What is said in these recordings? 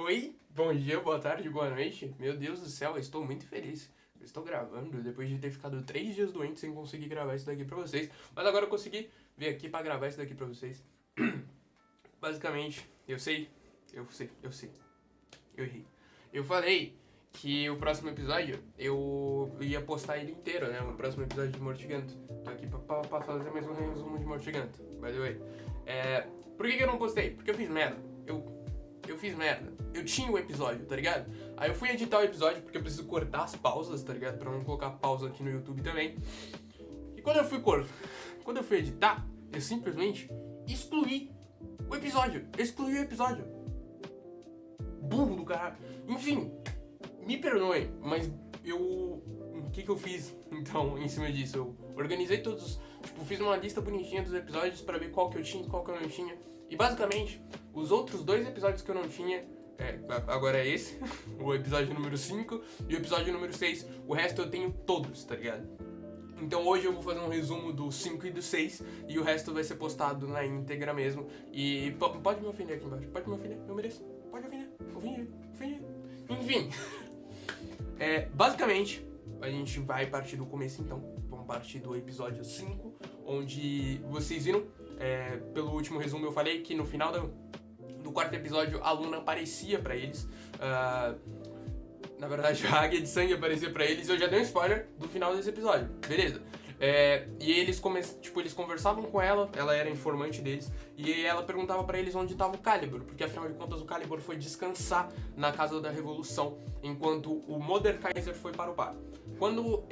Oi, bom dia, boa tarde, boa noite. Meu Deus do céu, eu estou muito feliz. Eu estou gravando depois de ter ficado 3 dias doente sem conseguir gravar isso daqui pra vocês. Mas agora eu consegui vir aqui pra gravar isso daqui pra vocês. Basicamente, eu sei. Eu errei. Eu falei que o próximo episódio eu ia postar ele inteiro, né? O próximo episódio de Mortiganto. Tô aqui pra fazer mais um resumo de Mortiganto, by the way. Por que eu não postei? Porque eu fiz merda. Eu fiz merda. Eu tinha o episódio, tá ligado? Aí eu fui editar o episódio porque eu preciso cortar as pausas, tá ligado? Pra não colocar pausa aqui no YouTube também. E quando eu fui editar, eu simplesmente excluí o episódio. Eu excluí o episódio. Burro do caralho. Enfim, me perdoem, mas o que eu fiz, então, em cima disso? Eu organizei todos, tipo, fiz uma lista bonitinha dos episódios pra ver qual que eu tinha e qual que eu não tinha. E basicamente, os outros 2 episódios que eu não tinha, agora é esse, o episódio número 5 e o episódio número 6, o resto eu tenho todos, tá ligado? Então hoje eu vou fazer um resumo do 5 e do 6 e o resto vai ser postado na íntegra mesmo. E pode me ofender aqui embaixo, pode me ofender, eu mereço. Pode ofender. Enfim, basicamente a gente vai partir do começo então. Vamos partir do episódio 5, onde vocês viram, pelo último resumo eu falei que no final do quarto episódio a Luna aparecia pra eles. Na verdade, a águia de sangue aparecia pra eles e eu já dei um spoiler do final desse episódio. Beleza. E eles eles conversavam com ela era informante deles, e ela perguntava pra eles onde tava o Calibur, porque afinal de contas o Calibur foi descansar na Casa da Revolução, enquanto o Mordekaiser foi para o bar. Quando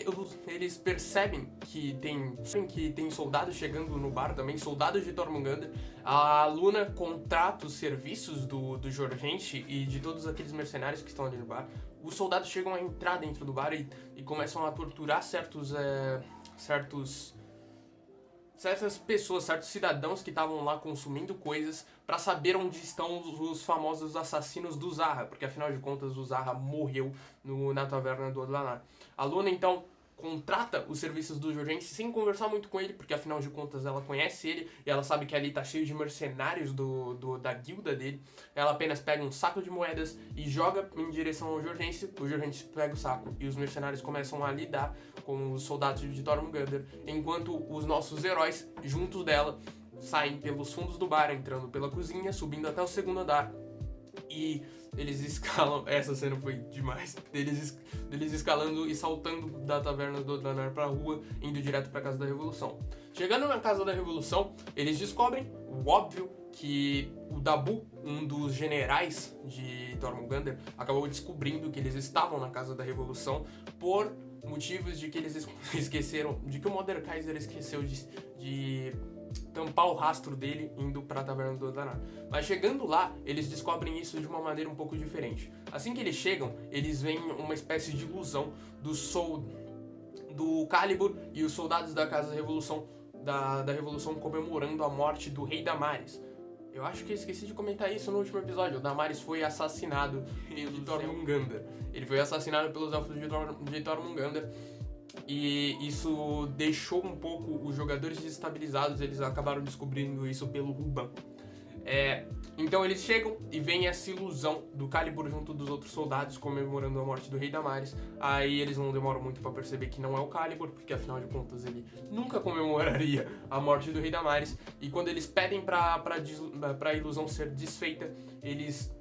eles percebem que tem soldados chegando no bar também, soldados de Tormungandr, a Luna contrata os serviços do Jorgente e de todos aqueles mercenários que estão ali no bar. Os soldados chegam a entrar dentro do bar e começam a torturar certas pessoas, certos cidadãos que estavam lá consumindo coisas pra saber onde estão os famosos assassinos do Zarra, porque afinal de contas o Zarra morreu na taverna do Odlanar. A Luna então contrata os serviços do Jorgense sem conversar muito com ele, porque afinal de contas ela conhece ele e ela sabe que ali tá cheio de mercenários da guilda dele. Ela apenas pega um saco de moedas e joga em direção ao Jorgense. O Jorgense pega o saco e os mercenários começam a lidar com os soldados de Tormungandr, enquanto os nossos heróis, juntos dela, saem pelos fundos do bar, entrando pela cozinha, subindo até o segundo andar. E eles escalam. Essa cena foi demais. Deles escalando e saltando da taverna do Odlanar pra rua, indo direto pra Casa da Revolução. Chegando na Casa da Revolução, eles descobrem o óbvio que o Dabu, um dos generais de Tormungandr, acabou descobrindo que eles estavam na Casa da Revolução por motivos de que eles esqueceram, de que o Mordekaiser esqueceu de tampar o rastro dele indo pra taverna do Odlanar. Mas chegando lá, eles descobrem isso de uma maneira um pouco diferente. Assim que eles chegam, eles veem uma espécie de ilusão do Calibur e os soldados da Casa da Revolução, da Revolução comemorando a morte do rei Damaris. Eu acho que eu esqueci de comentar isso no último episódio. O Damaris foi assassinado de Tormungandr. Ele foi assassinado pelos elfos de Tormungandr. E isso deixou um pouco os jogadores desestabilizados. Eles acabaram descobrindo isso pelo Ruban. Então eles chegam e veem essa ilusão do Calibur junto dos outros soldados comemorando a morte do rei Damaris. Aí eles não demoram muito pra perceber que não é o Calibur, porque afinal de contas ele nunca comemoraria a morte do rei Damaris. E quando eles pedem pra ilusão ser desfeita, eles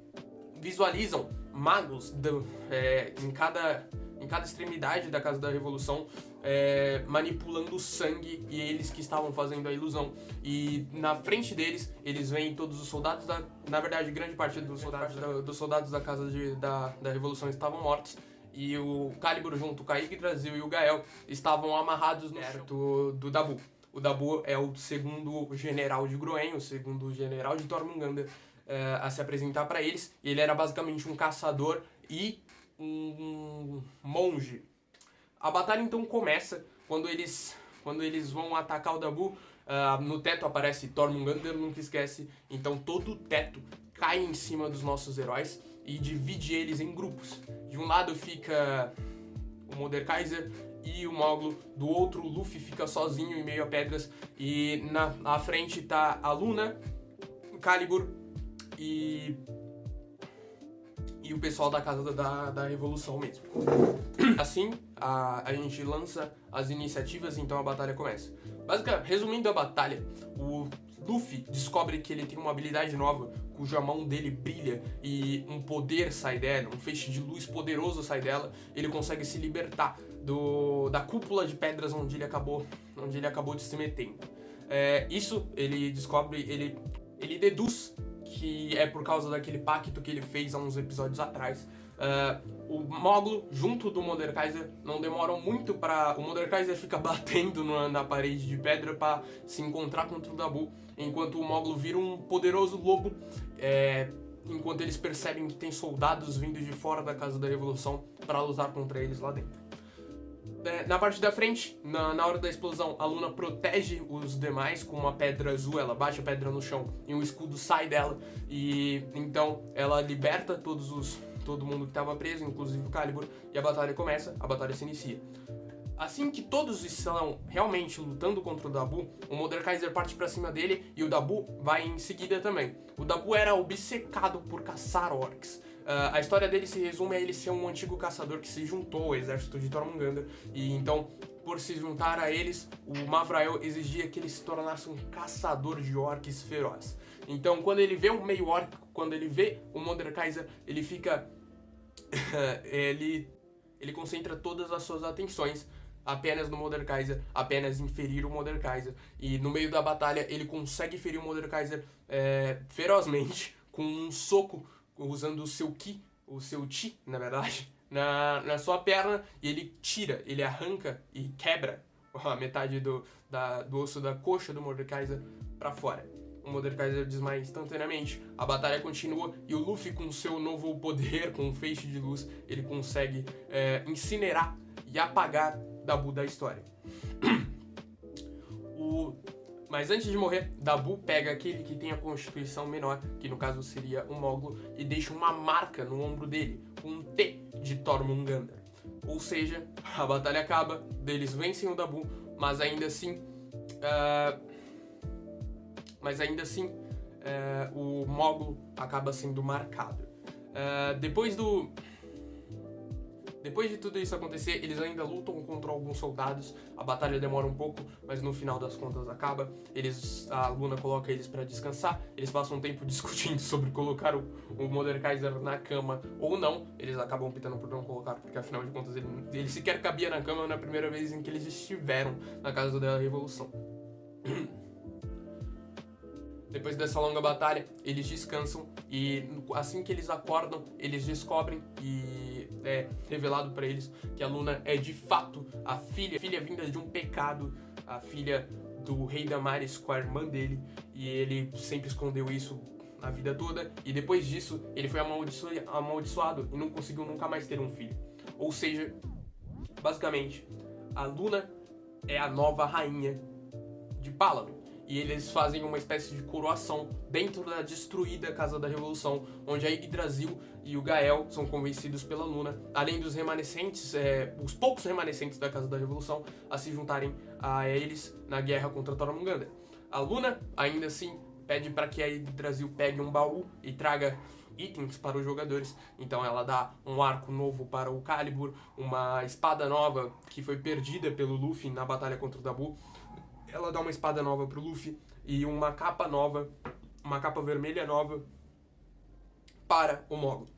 visualizam magos em cada extremidade da Casa da Revolução, manipulando o sangue, e eles que estavam fazendo a ilusão. E na frente deles, eles veem todos os soldados na verdade, grande parte dos soldados da Casa da Revolução estavam mortos. E o Calibur junto com a Yggdrasil e o Gael estavam amarrados no perto do Dabu. O Dabu é o segundo general de Groen, o segundo general de Tormungandr, a se apresentar para eles. Ele era basicamente um caçador e um monge. A batalha então começa quando eles vão atacar o Dabu. No teto aparece Tormungandr, nunca esquece. Então todo o teto cai em cima dos nossos heróis e divide eles em grupos. De um lado fica o Mordekaiser e o Moglo, do outro o Luffy fica sozinho em meio a pedras, e na frente tá a Luna, o Calibur e e o pessoal da Casa da Revolução mesmo. Assim, a gente lança as iniciativas e então a batalha começa. Basicamente, resumindo a batalha, o Luffy descobre que ele tem uma habilidade nova, cuja mão dele brilha e um poder sai dela, um feixe de luz poderoso sai dela. Ele consegue se libertar da cúpula de pedras onde ele acabou de se metendo. Isso ele descobre, ele deduz que é por causa daquele pacto que ele fez há uns episódios atrás. O Moglo, junto do Mordekaiser, não demoram muito para... O Mordekaiser fica batendo na parede de pedra para se encontrar contra o Dabu, enquanto o Moglo vira um poderoso lobo, enquanto eles percebem que tem soldados vindo de fora da Casa da Revolução para lutar contra eles lá dentro. Na parte da frente, na hora da explosão, a Luna protege os demais com uma pedra azul. Ela bate a pedra no chão e um escudo sai dela. E então ela liberta todo mundo que estava preso, inclusive o Calibur, e a batalha começa, a batalha se inicia. Assim que todos estão realmente lutando contra o Dabu, o Mordekaiser parte pra cima dele e o Dabu vai em seguida também. O Dabu era obcecado por caçar orcs. A história dele se resume a ele ser um antigo caçador que se juntou ao exército de Tormungandr, e então, por se juntar a eles, o Mavrael exigia que ele se tornasse um caçador de orcs feroz. Então, quando ele vê um meio orc, quando ele vê o Mordekaiser, ele fica... ele concentra todas as suas atenções apenas no Mordekaiser, apenas em ferir o Mordekaiser. E no meio da batalha ele consegue ferir o Mordekaiser ferozmente com um soco, usando o seu ki, o seu chi, na verdade, na sua perna, e ele arranca e quebra a metade do osso da coxa do Mordekaiser pra fora. O Mordekaiser desmaia instantaneamente, a batalha continua e o Luffy, com seu novo poder, com um feixe de luz, ele consegue incinerar e apagar Dabu da história. Mas antes de morrer, Dabu pega aquele que tem a constituição menor, que no caso seria o Moglo, e deixa uma marca no ombro dele, um T de Tormungandr. Ou seja, a batalha acaba, eles vencem o Dabu, mas ainda assim o Moglo acaba sendo marcado. Depois de tudo isso acontecer, eles ainda lutam contra alguns soldados. A batalha demora um pouco, mas no final das contas acaba. A Luna coloca eles pra descansar. Eles passam um tempo discutindo sobre colocar o Mordekaiser na cama ou não. Eles acabam optando por não colocar, porque afinal de contas ele sequer cabia na cama na primeira vez em que eles estiveram na Casa da Revolução. Depois dessa longa batalha, eles descansam e assim que eles acordam, eles descobrem e é revelado pra eles que a Luna é de fato a filha vinda de um pecado, a filha do Rei Damaris com a irmã dele, e ele sempre escondeu isso a vida toda, e depois disso ele foi amaldiçoado e não conseguiu nunca mais ter um filho. Ou seja, basicamente, a Luna é a nova rainha de Palaven. E eles fazem uma espécie de coroação dentro da destruída Casa da Revolução, onde a Yggdrasil e o Gael são convencidos pela Luna, além dos remanescentes, os poucos remanescentes da Casa da Revolução, a se juntarem a eles na guerra contra Tormungandr. A Luna, ainda assim, pede para que a Yggdrasil pegue um baú e traga itens para os jogadores. Então ela dá um arco novo para o Calibur, uma espada nova que foi perdida pelo Luffy na batalha contra o Dabu. Ela dá uma espada nova pro Luffy e uma capa nova, uma capa vermelha nova para o Moglo.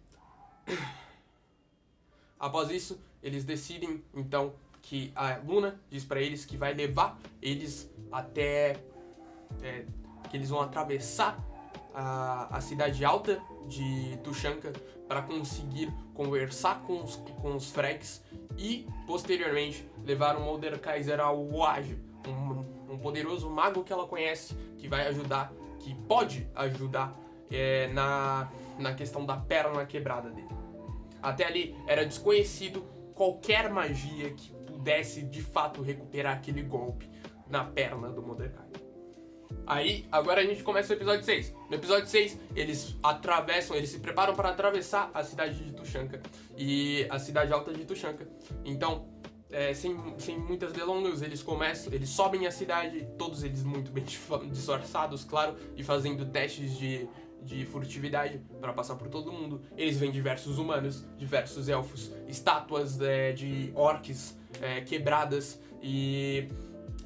Após isso, eles decidem então que a Luna diz para eles que vai levar eles até que eles vão atravessar a cidade alta de Tuchanka para conseguir conversar com os Fregs e posteriormente levar o Mordekaiser ao Wage, um poderoso mago que ela conhece, que vai ajudar, que pode ajudar na questão da perna quebrada dele. Até ali era desconhecido qualquer magia que pudesse de fato recuperar aquele golpe na perna do Mordekaiser. Aí, agora a gente começa o episódio 6. No episódio 6, eles se preparam para atravessar a cidade de Tuchanka e a cidade alta de Tuchanka. Então, sem muitas delongas, eles sobem a cidade, todos eles muito bem disfarçados, claro, e fazendo testes de furtividade para passar por todo mundo. Eles veem diversos humanos, diversos elfos, estátuas de orcs quebradas, e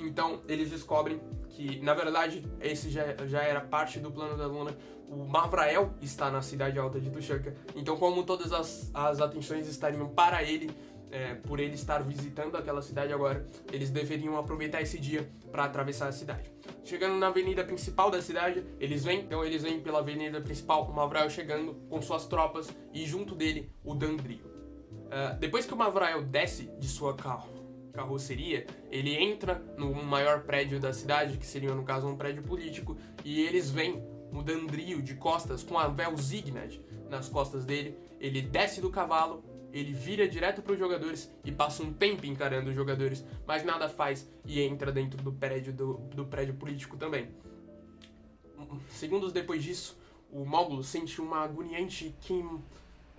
então eles descobrem que, na verdade, esse já era parte do plano da Luna. O Mavrael está na cidade alta de Tuchanka, então como todas as atenções estariam para ele, por ele estar visitando aquela cidade agora, eles deveriam aproveitar esse dia para atravessar a cidade. Chegando na avenida principal da cidade, eles vêm pela avenida principal, o Mavrael chegando com suas tropas e junto dele o Dandrio. Depois que o Mavrael desce de sua carroceria, ele entra no maior prédio da cidade, que seria no caso um prédio político, e eles veem o Dandrio de costas com a Velzignad nas costas dele. Ele desce do cavalo, ele vira direto para os jogadores e passa um tempo encarando os jogadores, mas nada faz e entra dentro do prédio político também. Segundos depois disso, o Moglo sente uma agoniante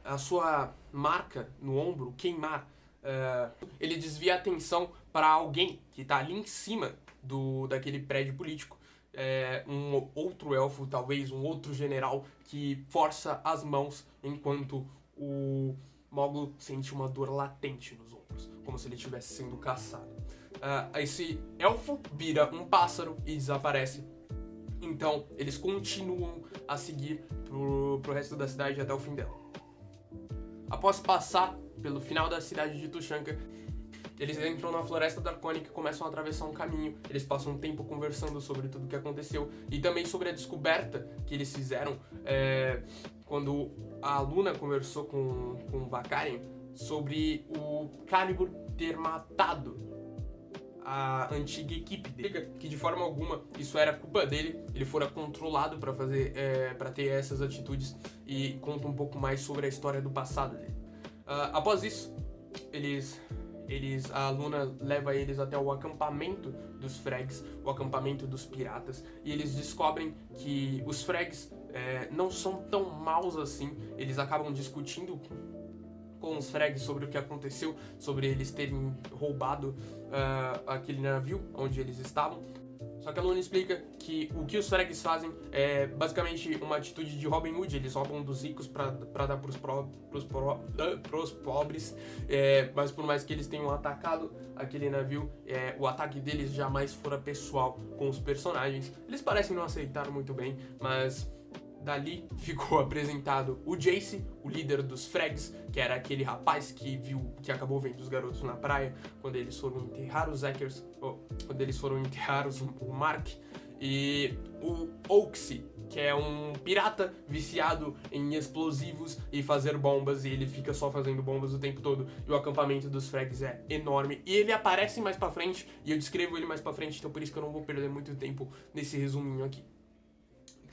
a sua marca no ombro queimar. Ele desvia a atenção para alguém que está ali em cima daquele prédio político. Um outro elfo, talvez um outro general, que força as mãos enquanto o Moglo sente uma dor latente nos ombros, como se ele estivesse sendo caçado. Esse elfo vira um pássaro e desaparece. Então eles continuam a seguir pro resto da cidade até o fim dela. Após passar pelo final da cidade de Tuchanka, eles entram na Floresta Dracônica e começam a atravessar um caminho. Eles passam um tempo conversando sobre tudo o que aconteceu e também sobre a descoberta que eles fizeram quando a Luna conversou com o Vakarian sobre o Calibur ter matado a antiga equipe dele, que de forma alguma isso era culpa dele, ele fora controlado para ter essas atitudes, e conta um pouco mais sobre a história do passado dele. Após isso, a Luna leva eles até o acampamento dos Fregs, o acampamento dos piratas, e eles descobrem que os Fregs não são tão maus assim. Eles acabam discutindo com os Fregs sobre o que aconteceu, sobre eles terem roubado aquele navio onde eles estavam. Só que a Luna explica que o que os Fregs fazem é basicamente uma atitude de Robin Hood. Eles roubam dos ricos para dar pros pobres, mas por mais que eles tenham atacado aquele navio, o ataque deles jamais fora pessoal com os personagens. Eles parecem não aceitar muito bem, mas dali ficou apresentado o Jace, o líder dos Fregs, que era aquele rapaz que acabou vendo os garotos na praia quando eles foram enterrar os Ekers, quando eles foram enterrar o Mark, e o Oxy, que é um pirata viciado em explosivos e fazer bombas, e ele fica só fazendo bombas o tempo todo, e o acampamento dos Fregs é enorme, e ele aparece mais pra frente, e eu descrevo ele mais pra frente, então por isso que eu não vou perder muito tempo nesse resuminho aqui.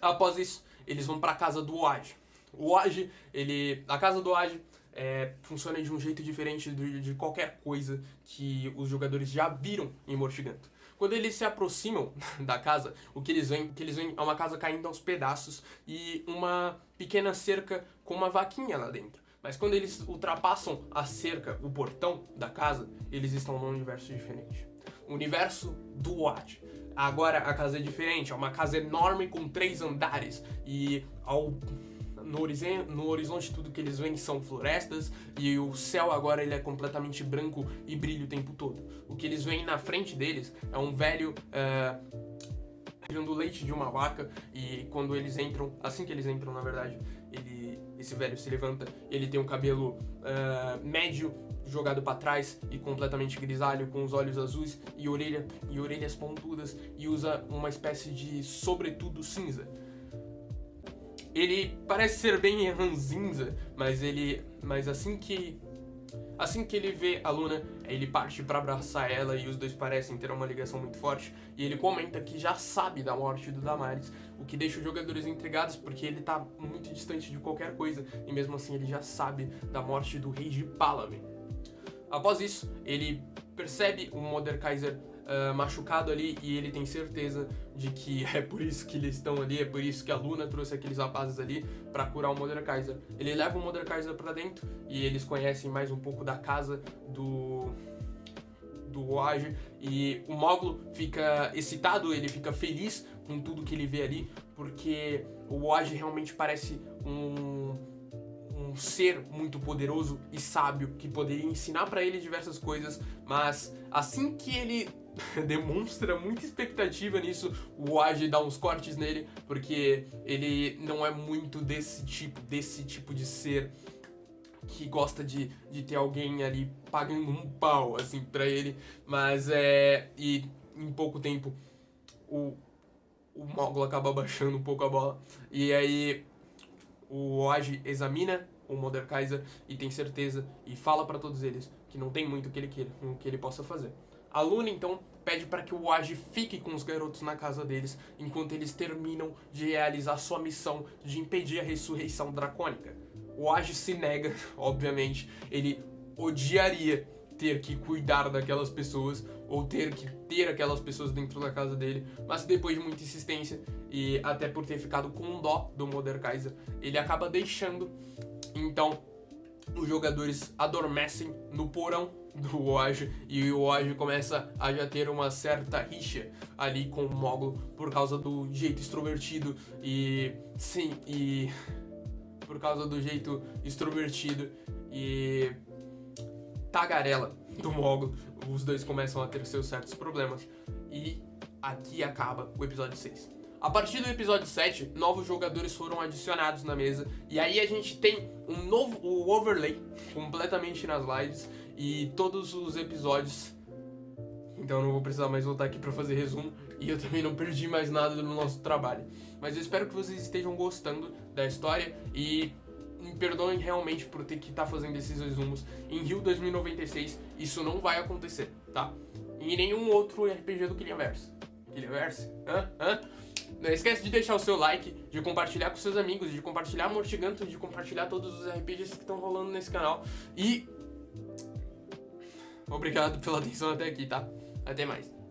Após isso, eles vão pra casa do Oage. A casa do Oage funciona de um jeito diferente de qualquer coisa que os jogadores já viram em Mortiganto. Quando eles se aproximam da casa, o que eles veem é uma casa caindo aos pedaços e uma pequena cerca com uma vaquinha lá dentro. Mas quando eles ultrapassam a cerca, o portão da casa, eles estão num universo diferente. O universo do Oage. Agora a casa é diferente, é uma casa enorme com 3 andares, e no horizonte tudo que eles veem são florestas, e o céu agora ele é completamente branco e brilha o tempo todo. O que eles veem na frente deles é um velho tirando leite de uma vaca, e quando eles entram, assim que eles entram na verdade, esse velho se levanta, ele tem um cabelo médio, jogado para trás e completamente grisalho, com os olhos azuis e orelhas pontudas, e usa uma espécie de sobretudo cinza. Ele parece ser bem ranzinza, mas assim que ele vê a Luna, ele parte para abraçar ela, e os dois parecem ter uma ligação muito forte, e ele comenta que já sabe da morte do Damaris, o que deixa os jogadores intrigados, porque ele tá muito distante de qualquer coisa, e mesmo assim ele já sabe da morte do rei de Palaven. Após isso, ele percebe o Mordekaiser machucado ali, e ele tem certeza de que é por isso que eles estão ali, é por isso que a Luna trouxe aqueles rapazes ali pra curar o Mordekaiser. Ele leva o Mordekaiser pra dentro, e eles conhecem mais um pouco da casa do Oage, e o Moglo fica excitado, ele fica feliz com tudo que ele vê ali, porque o Oaji realmente parece um ser muito poderoso e sábio que poderia ensinar pra ele diversas coisas, mas assim que ele demonstra muita expectativa nisso, o Oaji dá uns cortes nele, porque ele não é muito desse tipo de ser que gosta de ter alguém ali pagando um pau, assim, pra ele, mas e em pouco tempo o Mogul acaba baixando um pouco a bola, e aí o Oaji examina o Mordekaiser e tem certeza e fala pra todos eles que não tem muito o que ele queira, o que ele possa fazer. A Luna então pede para que o Oaji fique com os garotos na casa deles enquanto eles terminam de realizar sua missão de impedir a ressurreição dracônica. O Oaji se nega, obviamente, ele odiaria ter que cuidar daquelas pessoas ou ter que ter aquelas pessoas dentro da casa dele, mas depois de muita insistência e até por ter ficado com dó do Mordekaiser, ele acaba deixando. Então, os jogadores adormecem no porão do Oaji e o Oaji começa a já ter uma certa rixa ali com o Mogul por causa do jeito extrovertido e por causa do jeito extrovertido e tagarela do Mogul. Os dois começam a ter seus certos problemas e aqui acaba o episódio 6. A partir do episódio 7, novos jogadores foram adicionados na mesa e aí a gente tem o overlay completamente nas lives e todos os episódios. Então eu não vou precisar mais voltar aqui pra fazer resumo e eu também não perdi mais nada no nosso trabalho. Mas eu espero que vocês estejam gostando da história e me perdoem realmente por ter que estar fazendo esses resumos. Em Rio 2096 isso não vai acontecer, tá? Em nenhum outro RPG do Killianverse. Killianverse? Não esquece de deixar o seu like, de compartilhar com seus amigos, de compartilhar Mortiganto, de compartilhar todos os RPGs que estão rolando nesse canal. E obrigado pela atenção até aqui, tá? Até mais.